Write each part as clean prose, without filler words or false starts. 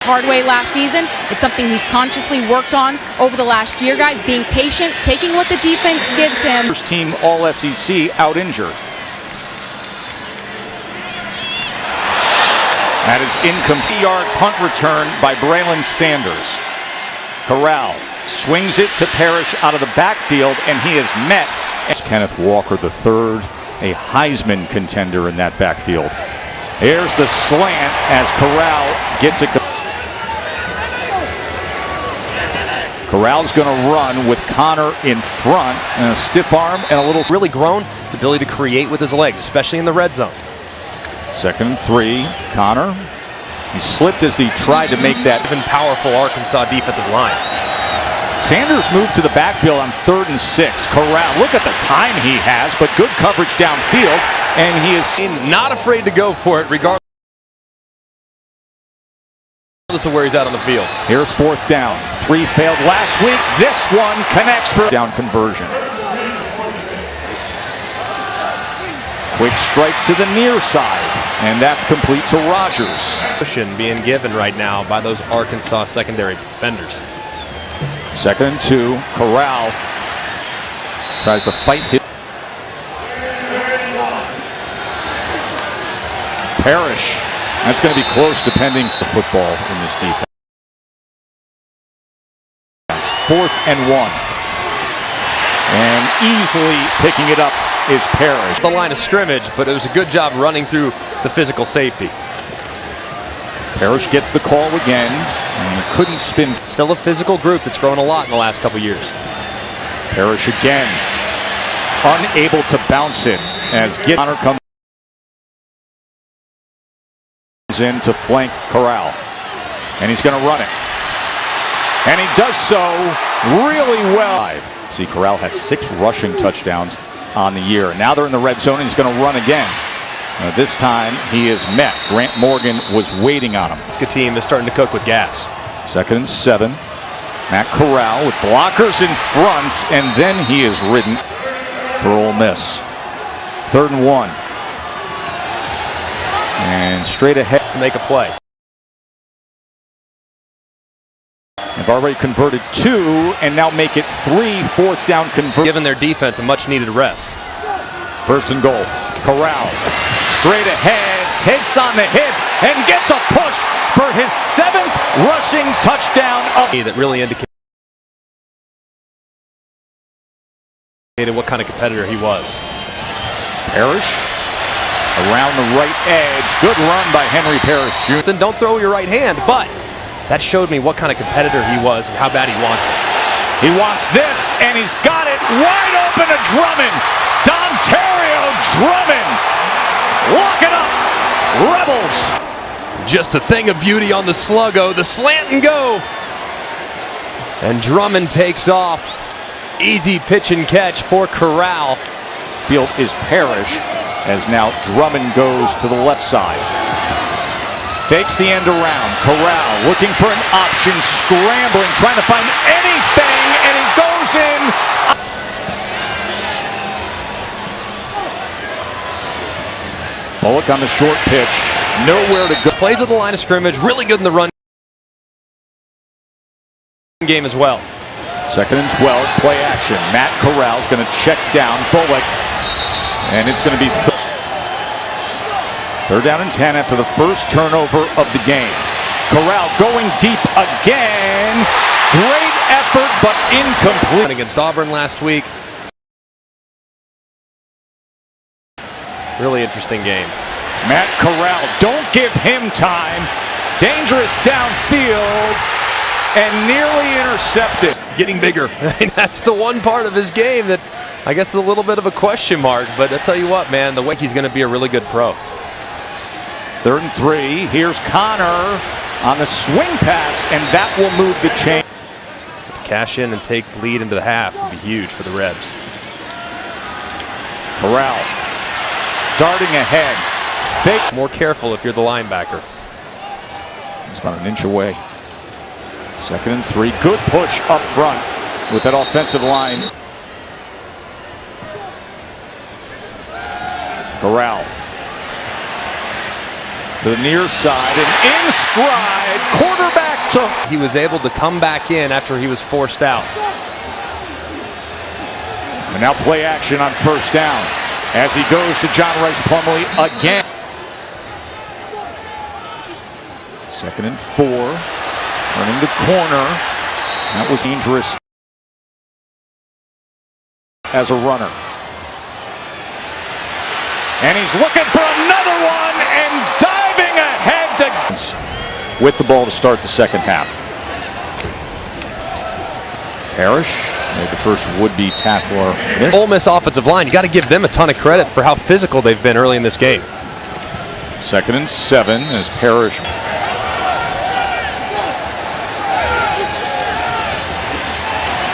hard way last season. It's something he's consciously worked on over the last year, guys. Being patient, taking what the defense gives him. First team All-SEC out injured. That is incomplete. Yard punt return by Braylon Sanders. Corral swings it to Parrish out of the backfield, and he is met. Kenneth Walker III, a Heisman contender in that backfield. Here's the slant as Corral gets it. Corral's going to run with Connor in front, and a stiff arm and a little. Really grown his ability to create with his legs, especially in the red zone. 2nd and 3, Connor. He slipped as he tried to make that. Even powerful Arkansas defensive line. Sanders moved to the backfield on 3rd and 6. Corral, look at the time he has, but good coverage downfield, and he is not afraid to go for it, regardless of where he's at on the field. Here's 4th down. 3 failed last week. This one connects for down conversion. Quick strike to the near side, and that's complete to Rogers. Cushion being given right now by those Arkansas secondary defenders. 2nd and 2, Corral tries to fight his. Parrish, that's going to be close depending on the football in this defense. 4th and 1. And easily picking it up is Parrish. The line of scrimmage, but it was a good job running through the physical safety. Parrish gets the call again, and he couldn't spin. Still a physical group that's grown a lot in the last couple years. Parrish again, unable to bounce it as Connor comes in to flank Corral, and he's going to run it. And he does so really well. See, Corral has 6 rushing touchdowns on the year. Now they're in the red zone, and he's going to run again. This time he is met. Grant Morgan was waiting on him. This good team is starting to cook with gas. 2nd and 7. Matt Corral with blockers in front, and then he is ridden for Ole Miss. 3rd and 1. And straight ahead to make a play. They've already converted 2 and now make it 3. 4th down conversion. Giving their defense a much needed rest. 1st and goal. Corral straight ahead, takes on the hit, and gets a push for his 7th rushing touchdown. That really indicated what kind of competitor he was. Parrish around the right edge. Good run by Henry Parrish Jr. Then don't throw your right hand, but that showed me what kind of competitor he was and how bad he wants it. He wants this, and he's got it wide open to Drummond. Dontario Drummond. Lock it up, Rebels. Just a thing of beauty on the sluggo, the slant and go. And Drummond takes off. Easy pitch and catch for Corral. Field is Parrish, as now Drummond goes to the left side. Fakes the end around. Corral looking for an option, scrambling, trying to find anything, and he goes in. Bullock on the short pitch, nowhere to go. Plays at the line of scrimmage, really good in the run game as well. 2nd and 12, play action. Matt Corral's going to check down Bullock, and it's going to be 3rd down and 10 after the first turnover of the game. Corral going deep again. Great effort, but incomplete. Against Auburn last week. Really interesting game. Matt Corral, don't give him time. Dangerous downfield and nearly intercepted. Getting bigger. That's the one part of his game that I guess is a little bit of a question mark, but I tell you what, man, the way he's going to be a really good pro. 3rd and 3. Here's Connor on the swing pass, and that will move the chain. Cash in and take the lead into the half would be huge for the Rebs. Corral darting ahead. Fake. More careful if you're the linebacker. It's about an inch away. 2nd and 3. Good push up front with that offensive line. Corral to the near side and in stride. Quarterback. So he was able to come back in after he was forced out. And now play action on first down as he goes to John Rice Plumlee again. 2nd and 4. Turning the corner. That was dangerous as a runner. And he's looking for another one and diving ahead to with the ball to start the second half. Parrish made the first would-be tackler. Ole Miss offensive line, you got to give them a ton of credit for how physical they've been early in this game. 2nd and 7 as Parrish.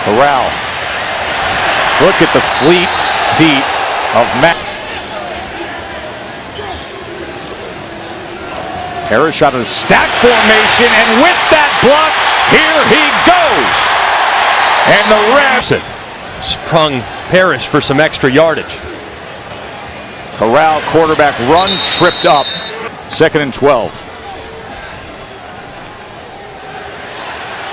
Corral. Look at the fleet feet of Matt. Parrish out of the stack formation, and with that block, here he goes. And the ref sprung Parrish for some extra yardage. Corral quarterback run tripped up. 2nd and 12.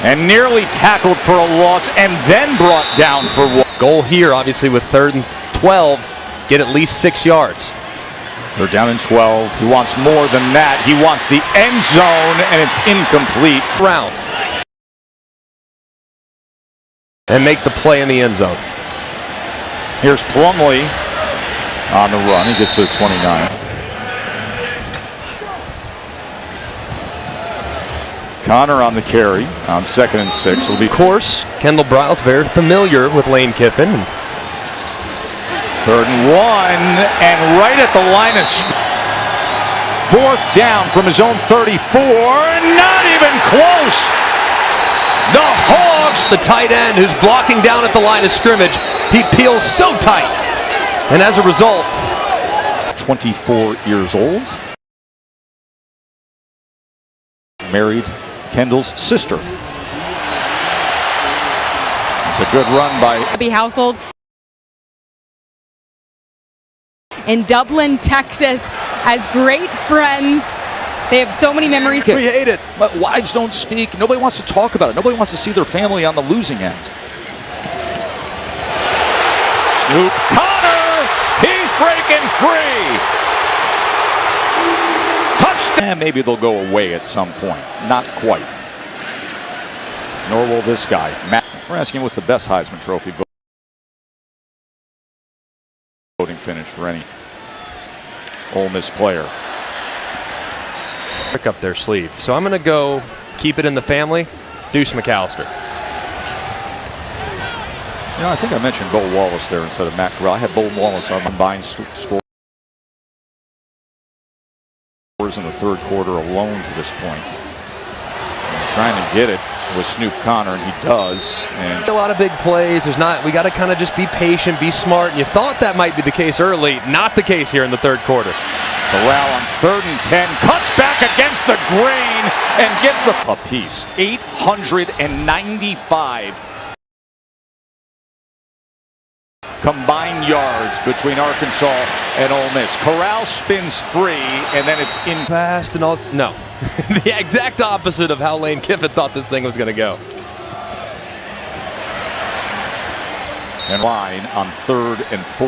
And nearly tackled for a loss and then brought down for one. Goal here, obviously, with 3rd and 12, get at least 6 yards. They're down in 12. He wants more than that. He wants the end zone, and it's incomplete. Round. And make the play in the end zone. Here's Plumlee on the run. He gets to the 29. Connor on the carry on 2nd and 6. It'll be, Of course, Kendall Briles very familiar with Lane Kiffin. 3rd and 1, and right at the line of 4th down from his own 34. Not even close. The Hogs, the tight end who's blocking down at the line of scrimmage, he peels so tight. And as a result, 24 years old. Married Kendall's sister. It's a good run by Happy household. In Dublin, Texas, as great friends. They have so many memories. We hate it, but wives don't speak. Nobody wants to talk about it. Nobody wants to see their family on the losing end. Snoop Connor, he's breaking free. Touchdown. Maybe they'll go away at some point. Not quite. Nor will this guy. Matt, we're asking what's the best Heisman Trophy voting finish for any Ole Miss player. pick up their sleeve. So I'm going to go keep it in the family. Deuce McAllister. You know, I think I mentioned Bo Wallace there instead of Matt Corral. I had Bo Wallace on combined scores in the third quarter alone to this point. And trying to get it with Snoop Connor, and he does. And A lot of big plays. There's not. We got to kind of just be patient, be smart. And you thought that might be the case early. Not the case here in the third quarter. Corral on 3rd and 10, cuts back against the grain and gets the apiece. 895 combined yards between Arkansas and Ole Miss. Corral spins free, and then it's in Fast and all. No, the exact opposite of how Lane Kiffin thought this thing was going to go. and line on 3rd and 4.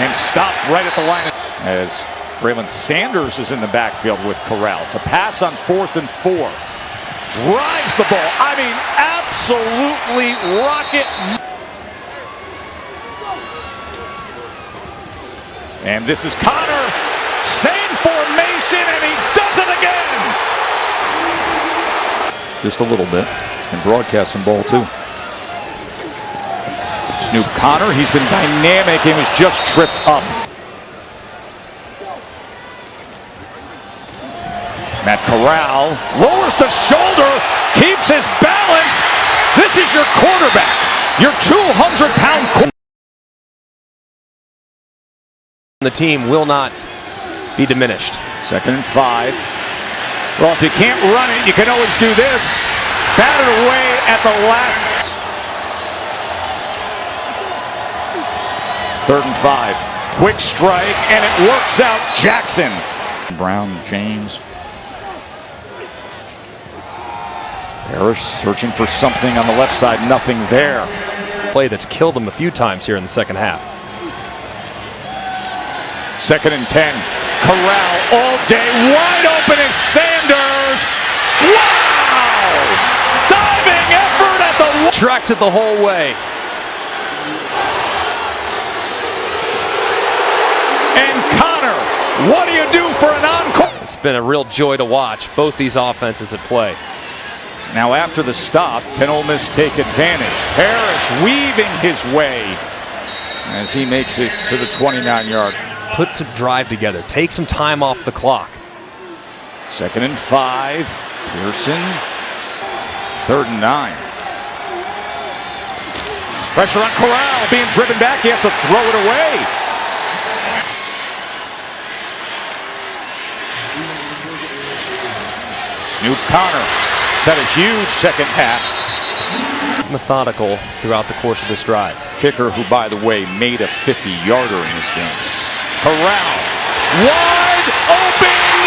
And stopped right at the line as Braylon Sanders is in the backfield with Corral to pass on 4th and 4. Drives the ball. I mean, absolutely rocket. And this is Connor. Same formation, and he does it again. Just a little bit. And broadcasting ball, too. Snoop Connor, he's been dynamic and was just tripped up. Matt Corral lowers the shoulder, keeps his balance. This is your quarterback, your 200-pound quarterback. The team will not be diminished. 2nd and 5. Well, if you can't run it, you can always do this. Batted away at the last. 3rd and 5. Quick strike, and it works out. Jackson. Brown, James. Parrish searching for something on the left side, nothing there. Play that's killed him a few times here in the second half. 2nd and 10. Corral all day, wide open is Sanders. Wow! Diving effort at the... Tracks it the whole way. And Connor, what do you do for an encore? It's been a real joy to watch both these offenses at play. Now after the stop, can Ole Miss take advantage? Parrish weaving his way as he makes it to the 29-yard. Put to drive together. Take some time off the clock. 2nd and 5. Pearson. 3rd and 9. Pressure on Corral, being driven back. He has to throw it away. Snoop Connor has had a huge second half. Methodical throughout the course of this drive. Kicker who, by the way, made a 50-yarder in this game. Corral, wide open,